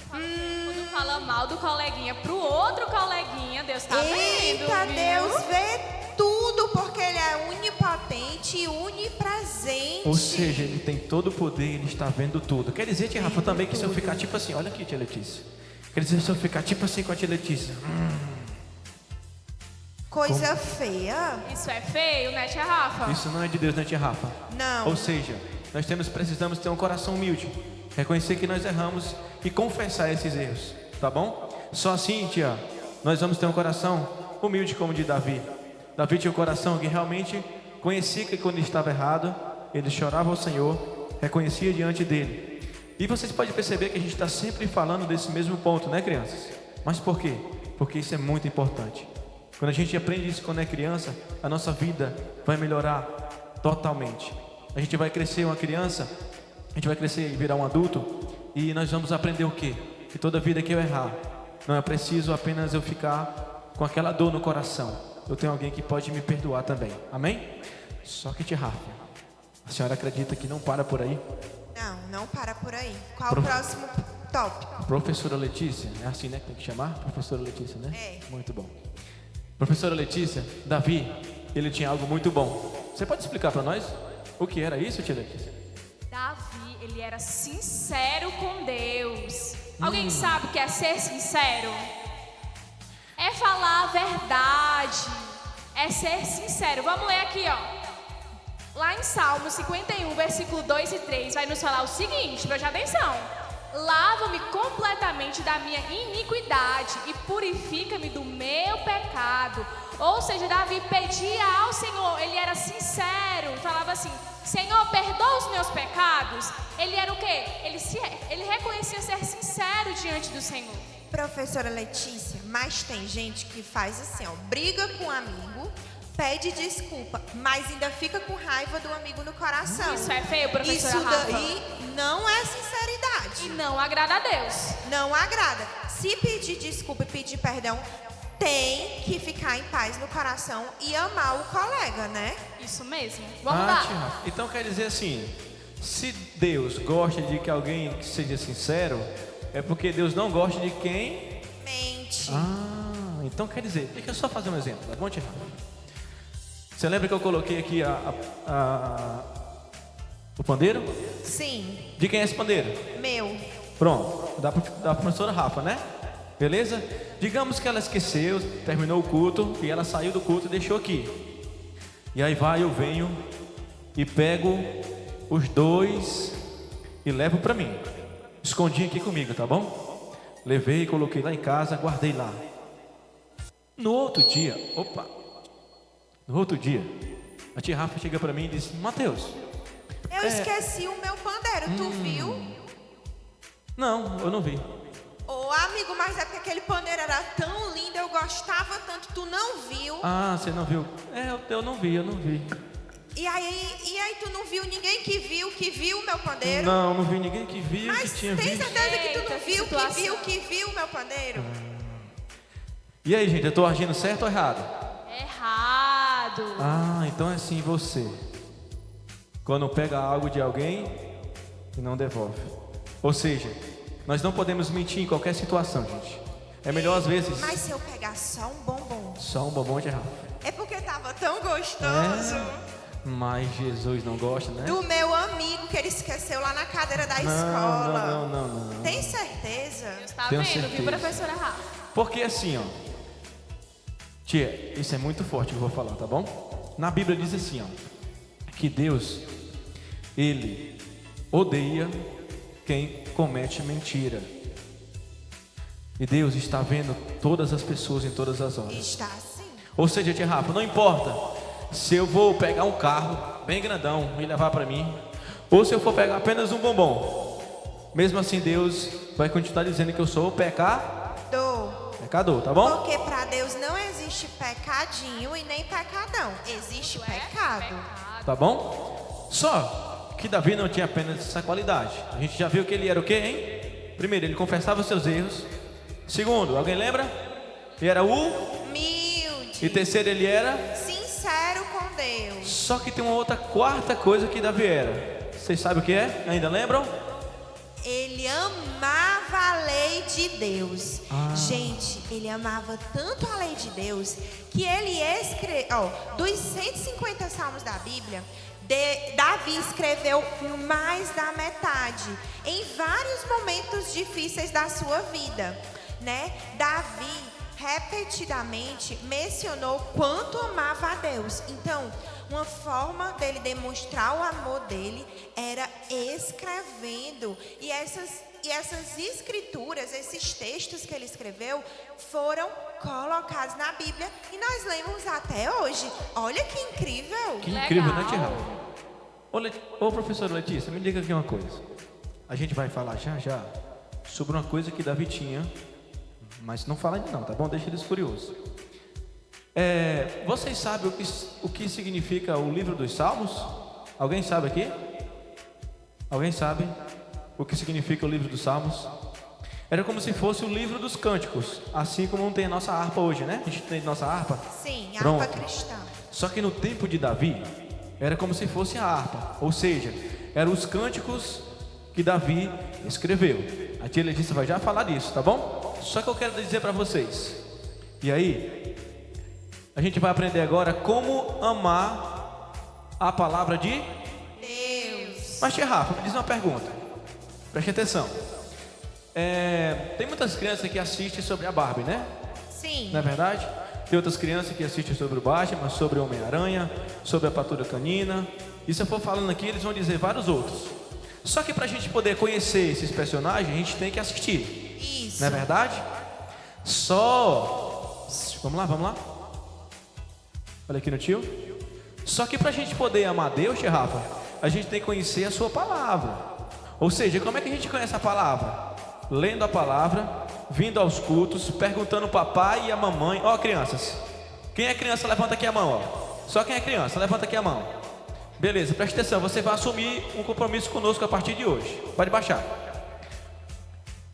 Quando fala mal do coleguinha pro outro coleguinha, Deus tá vendo. Eita, viu? Deus vê tudo porque Ele é onipotente e onipresente. Ou seja, ele tem todo o poder, ele está vendo tudo. Quer dizer, tia Rafa, também que se eu ficar tipo assim, olha aqui, tia Letícia. Quer dizer, se eu ficar tipo assim com a tia Letícia. Coisa feia? Isso é feio, né, tia Rafa? Isso não é de Deus, né, tia Rafa? Não. Ou seja, nós precisamos ter um coração humilde, reconhecer que nós erramos e confessar esses erros, tá bom? Só assim, tia, nós vamos ter um coração humilde como o de Davi. Davi tinha um coração que realmente conhecia que quando ele estava errado, ele chorava ao Senhor, reconhecia diante dele. E vocês podem perceber que a gente está sempre falando desse mesmo ponto, né, crianças? Mas por quê? Porque isso é muito importante. Quando a gente aprende isso quando é criança, a nossa vida vai melhorar totalmente. A gente vai crescer uma criança, a gente vai crescer e virar um adulto, e nós vamos aprender o quê? Que toda vida que eu errar, não é preciso apenas eu ficar com aquela dor no coração. Eu tenho alguém que pode me perdoar também. Amém? Só que, tia Rafa, a senhora acredita que não para por aí? Não para por aí. Qual o próximo tópico? Professora Letícia, é assim, né, que tem que chamar? Professora Letícia, né? É. Muito bom. Professora Letícia, Davi, ele tinha algo muito bom. Você pode explicar para nós o que era isso, tia Letícia? Davi, ele era sincero com Deus. Alguém sabe o que é ser sincero? É falar a verdade. É ser sincero. Vamos ler aqui, ó. Lá em Salmo 51, versículo 2 e 3, vai nos falar o seguinte, preste atenção. Lava-me completamente da minha iniquidade e purifica-me do meu pecado. Ou seja, Davi pedia ao Senhor, ele era sincero, falava assim: Senhor, perdoa os meus pecados. Ele era o quê? Ele reconhecia ser sincero diante do Senhor. Professora Letícia, mas tem gente que faz assim, ó, briga com um amigo, pede desculpa, mas ainda fica com raiva do amigo no coração. Isso é feio, professora Isso Rafa. daí não é sinceridade. E não agrada a Deus. Não agrada. Se pedir desculpa e pedir perdão, tem que ficar em paz no coração e amar o colega, né? Isso mesmo. Vamos lá. tia Rafa, então quer dizer assim, se Deus gosta de que alguém seja sincero, é porque Deus não gosta de quem... Mente. Então quer dizer, deixa eu só fazer um exemplo, tá bom, tia Rafa? Você lembra que eu coloquei aqui o pandeiro? Sim, De quem é esse pandeiro? meu. Pronto, da professora Rafa, né? Beleza? Digamos que ela esqueceu, terminou o culto e ela saiu do culto e deixou aqui. E aí eu venho e pego os dois e levo para mim. Escondi aqui comigo, tá bom? Levei, coloquei lá em casa, guardei lá. No outro dia, a tia Rafa chega para mim e disse: Mateus, Eu esqueci o meu pandeiro, tu viu? não, eu não vi. Ô amigo, mas é porque aquele pandeiro era tão lindo, eu gostava tanto, tu não viu? Ah, você não viu? Eu não vi. E aí tu não viu ninguém que viu o meu pandeiro? Não vi ninguém que viu, Mas que tinha tem visto. certeza que tu Eita, não viu, situação. que viu o meu pandeiro? E aí, gente, eu tô agindo certo ou errado? Errado. Então é assim você. Quando pega algo de alguém e não devolve. Ou seja, nós não podemos mentir em qualquer situação, gente. É melhor às vezes Mas se eu pegar só um bombom, só um bombom de Rafa. é porque tava tão gostoso. Mas Jesus não gosta, né? Do meu amigo que ele esqueceu lá na cadeira da escola. Não. Tem certeza? Deus tá Tenho vendo, certeza. viu, professora Rafa? Porque assim, ó. Tia, isso é muito forte que eu vou falar, tá bom? Na Bíblia diz assim, ó, que Deus, Ele odeia quem comete mentira. E Deus está vendo todas as pessoas em todas as horas. Está sim. Ou seja, tia Rafa, não importa se eu vou pegar um carro bem grandão e levar para mim, ou se eu for pegar apenas um bombom. Mesmo assim, Deus vai continuar dizendo que eu sou pecador, tá bom? Porque para Deus não existe pecadinho e nem pecadão. Existe pecado. Tá bom? Só que Davi não tinha apenas essa qualidade. A gente já viu que ele era o quê, hein? Primeiro, ele confessava os seus erros. Segundo, alguém lembra? Ele era Humilde. E terceiro, ele era... Sincero com Deus. Só que tem uma outra quarta coisa que Davi era. Vocês sabem o que é? Ainda lembram? Ele amava a lei lei de Deus. Gente, ele amava tanto a lei de Deus que ele escreveu, dos 150 salmos da Bíblia, Davi escreveu mais da metade em vários momentos difíceis da sua vida, né? Davi repetidamente mencionou quanto amava a Deus. Então, uma forma dele demonstrar o amor dele era escrevendo. E essas escrituras, esses textos que ele escreveu, foram colocados na Bíblia e nós lemos até hoje. Olha que incrível! Que incrível, né, Tia Rafa? Ô, professora Letícia, me diga aqui uma coisa. A gente vai falar já sobre uma coisa que Davi tinha, mas não fala ainda não, tá bom? Deixa eles curiosos. Vocês sabem o que significa o livro dos Salmos? Alguém sabe aqui? Alguém sabe o que significa o livro dos Salmos? Era como se fosse o livro dos cânticos, assim como não tem a nossa harpa hoje, né? A gente tem nossa harpa. Sim, Pronto. harpa cristã. Só que no tempo de Davi, era como se fosse a harpa, ou seja, eram os cânticos que Davi escreveu. A tia Letícia vai já falar disso, tá bom? Só que eu quero dizer para vocês. E aí, a gente vai aprender agora como amar a palavra de Deus. Mas, tia Rafa, me diz uma pergunta. Preste atenção. Tem muitas crianças que assistem sobre a Barbie, né? Sim. Não é verdade? Tem outras crianças que assistem sobre o Batman, sobre o Homem-Aranha, sobre a Patrulha Canina. E se eu for falando aqui, eles vão dizer vários outros. Só que para a gente poder conhecer esses personagens, a gente tem que assistir. Isso. Não é verdade? Vamos lá. Olha aqui no tio. Só que para a gente poder amar Deus, tia Rafa, a gente tem que conhecer a sua palavra. Ou seja, como é que a gente conhece a palavra? Lendo a palavra, vindo aos cultos, perguntando o papai e a mamãe. Ó, crianças, quem é criança, levanta aqui a mão, ó. Só quem é criança, levanta aqui a mão. Beleza, preste atenção, você vai assumir um compromisso conosco a partir de hoje. Pode baixar.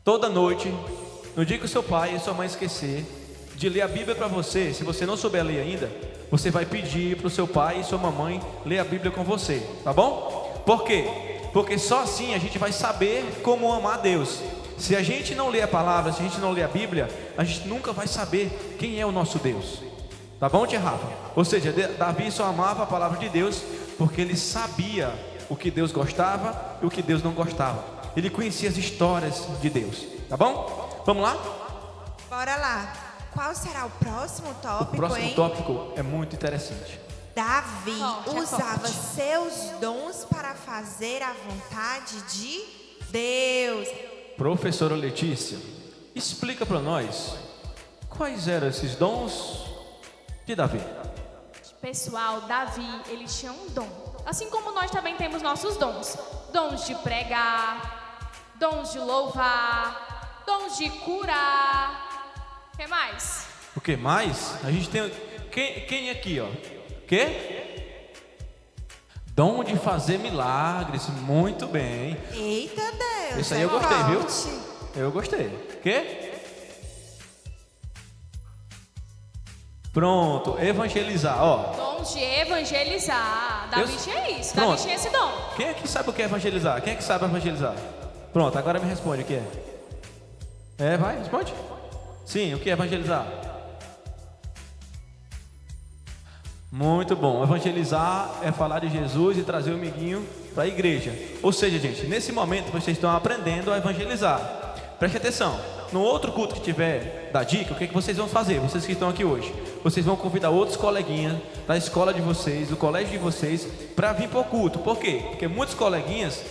Toda noite, no dia que o seu pai e sua mãe esquecer de ler a Bíblia para você, se você não souber ler ainda, você vai pedir para o seu pai e sua mamãe ler a Bíblia com você, tá bom? Por quê? Porque só assim a gente vai saber como amar a Deus. Se a gente não ler a palavra, se a gente não ler a Bíblia, a gente nunca vai saber quem é o nosso Deus. Tá bom, tia Rafa? Ou seja, Davi só amava a palavra de Deus porque ele sabia o que Deus gostava e o que Deus não gostava. Ele conhecia as histórias de Deus. Tá bom? Vamos lá? Bora lá. Qual será o próximo tópico, O próximo hein? tópico é muito interessante. Davi Forte, usava forte. seus dons para fazer a vontade de Deus. Professora Letícia, explica para nós quais eram esses dons de Davi. Pessoal, Davi, ele tinha um dom. Assim como nós também temos nossos dons. Dons de pregar, dons de louvar, dons de curar. O que mais? O que mais? A gente tem... Quem aqui, ó? Quê? Dom de fazer milagres. Muito bem. Eita Deus. Isso aí eu gostei, viu? forte. Eu gostei. Quê? Pronto, evangelizar, ó. Dons de evangelizar. Davi tinha isso, Pronto. Davi tinha esse dom. Quem é que sabe o que é evangelizar? Quem é que sabe evangelizar? Pronto, agora me responde o que é. Vai, responde. Sim, o que é evangelizar? Muito bom. Evangelizar é falar de Jesus e trazer o amiguinho para a igreja. Ou seja, gente, nesse momento vocês estão aprendendo a evangelizar. Preste atenção. No outro culto que tiver da dica, o que vocês vão fazer? Vocês que estão aqui hoje, vocês vão convidar outros coleguinhas da escola de vocês, do colégio de vocês, para vir para o culto. Por quê? Porque muitos coleguinhas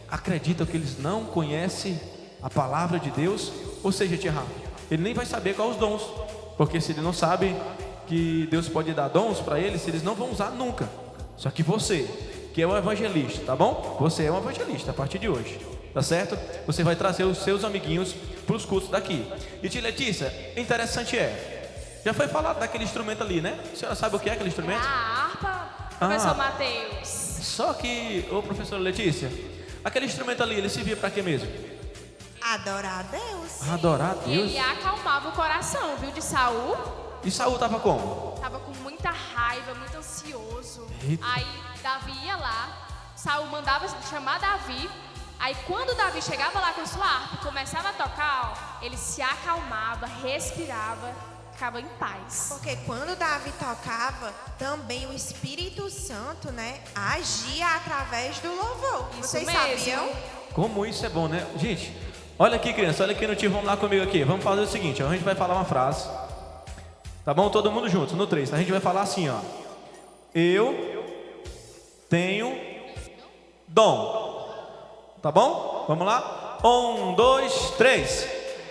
acreditam que eles não conhecem a palavra de Deus. Ou seja, tia Rafa, ele nem vai saber quais os dons, porque se ele não sabe que Deus pode dar dons para eles, eles não vão usar nunca. Só que você, que é um evangelista, tá bom? Você é um evangelista a partir de hoje, tá certo? Você vai trazer os seus amiguinhos para os cultos daqui. E tia Letícia, interessante já foi falado daquele instrumento ali, né? A senhora sabe o que é aquele instrumento? A harpa, professor Mateus. Só que, ô professora Letícia, aquele instrumento ali, ele servia para quê mesmo? Adorar a Deus. Adorar a E Deus. ele acalmava o coração, viu, de Saul. E Saul tava como? Tava com muita raiva, muito ansioso. Eita. Aí Davi ia lá, Saul mandava chamar Davi Aí quando Davi chegava lá com sua harpa e começava a tocar, ó, ele se acalmava, respirava, ficava em paz. Porque quando Davi tocava, também o Espírito Santo, né, agia através do louvor. Isso Vocês mesmo. sabiam? Como isso é bom, né? Gente, olha aqui, criança, olha aqui no tio, vamos lá comigo aqui. Vamos fazer o seguinte, ó, a gente vai falar uma frase. Tá bom? Todo mundo junto, no 3. A gente vai falar assim, ó. Eu tenho dom. Tá bom? Vamos lá? 1, 2, 3.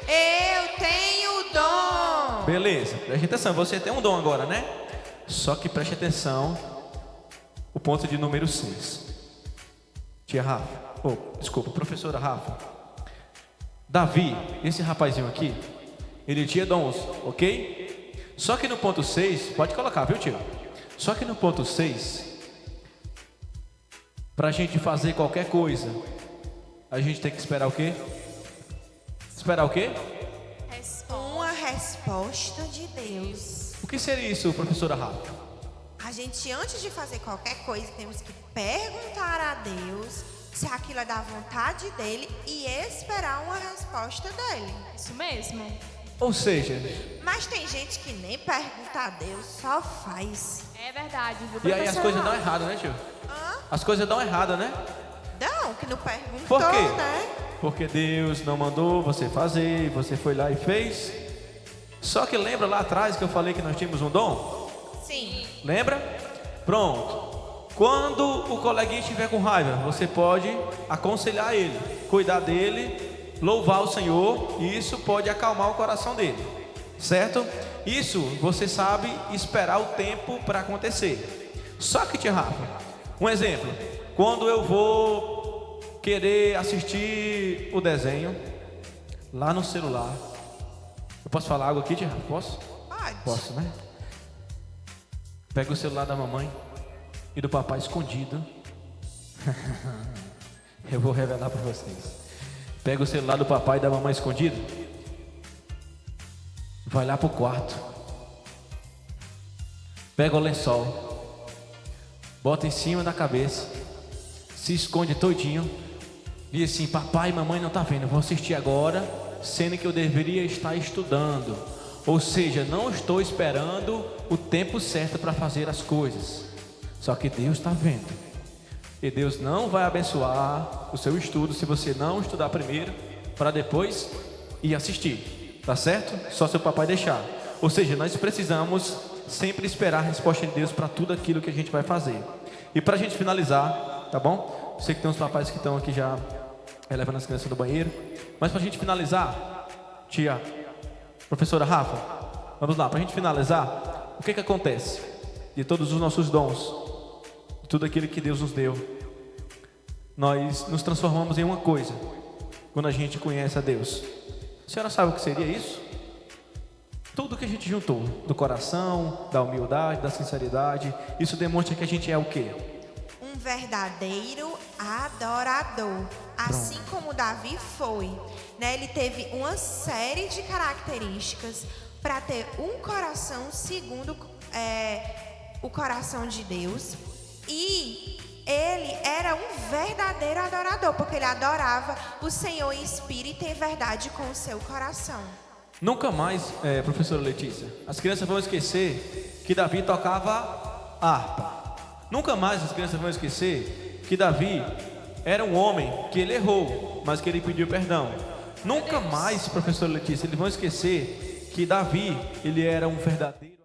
Eu tenho dom. Beleza, preste atenção, você tem um dom agora, né? Só que preste atenção, o ponto de número 6. Tia Rafa, desculpa, professora Rafa. Davi, esse rapazinho aqui, ele tinha dons, ok? Só que no ponto 6, pode colocar, viu, tio? Só que no ponto 6, pra gente fazer qualquer coisa, a gente tem que esperar o quê? Esperar o quê? Uma resposta de Deus. O que seria isso, professora Rafa? A gente, antes de fazer qualquer coisa, temos que perguntar a Deus se aquilo é da vontade dele e esperar uma resposta dele. Isso mesmo. Ou seja, Mas tem gente que nem pergunta a Deus, só faz. É verdade, viu, e aí as professora coisas dão Rafa? errado, né, tio? Hã? As coisas dão errado, né? Não, que não perguntou, Por quê? né? Porque Deus não mandou você fazer, você foi lá e fez. Só que lembra lá atrás que eu falei que nós tínhamos um dom? Sim. Lembra? Pronto. Quando o coleguinha estiver com raiva, você pode aconselhar ele, cuidar dele, louvar o Senhor, e isso pode acalmar o coração dele, certo? Isso você sabe esperar o tempo para acontecer. Só que, tia Rafa, um exemplo, quando eu vou querer assistir o desenho lá no celular, eu posso falar algo aqui, tia Rafa? Posso? Pode. Posso, né? Pega o celular da mamãe e do papai escondido. Eu vou revelar para vocês. Pega o celular do papai e da mamãe escondido. Vai lá pro quarto. Pega o lençol. Bota em cima da cabeça. Se esconde todinho. Diz assim: papai e mamãe não tá vendo. Eu vou assistir agora, sendo que eu deveria estar estudando. Ou seja, não estou esperando o tempo certo para fazer as coisas. Só que Deus está vendo. E Deus não vai abençoar o seu estudo se você não estudar primeiro, para depois ir assistir. Tá certo? Só seu papai deixar. Ou seja, nós precisamos sempre esperar a resposta de Deus para tudo aquilo que a gente vai fazer. E para a gente finalizar, tá bom? Sei que tem uns papais que estão aqui já levando as crianças do banheiro. Mas para a gente finalizar, tia professora Rafa, vamos lá, para a gente finalizar, o que acontece de todos os nossos dons, de tudo aquilo que Deus nos deu, nós nos transformamos em uma coisa quando a gente conhece a Deus. A senhora sabe o que seria isso? Tudo que a gente juntou, do coração, da humildade, da sinceridade, isso demonstra que a gente é o quê? Um verdadeiro adorador, assim como Davi foi, né? Ele teve uma série de características para ter um coração segundo o coração de Deus, e ele era um verdadeiro adorador, porque ele adorava o Senhor em espírito e em verdade com o seu coração. Nunca mais, professora Letícia, as crianças vão esquecer que Davi tocava harpa. Nunca mais as crianças vão esquecer que Davi era um homem, que ele errou, mas que ele pediu perdão. Nunca mais, professora Letícia, eles vão esquecer que Davi, ele era um verdadeiro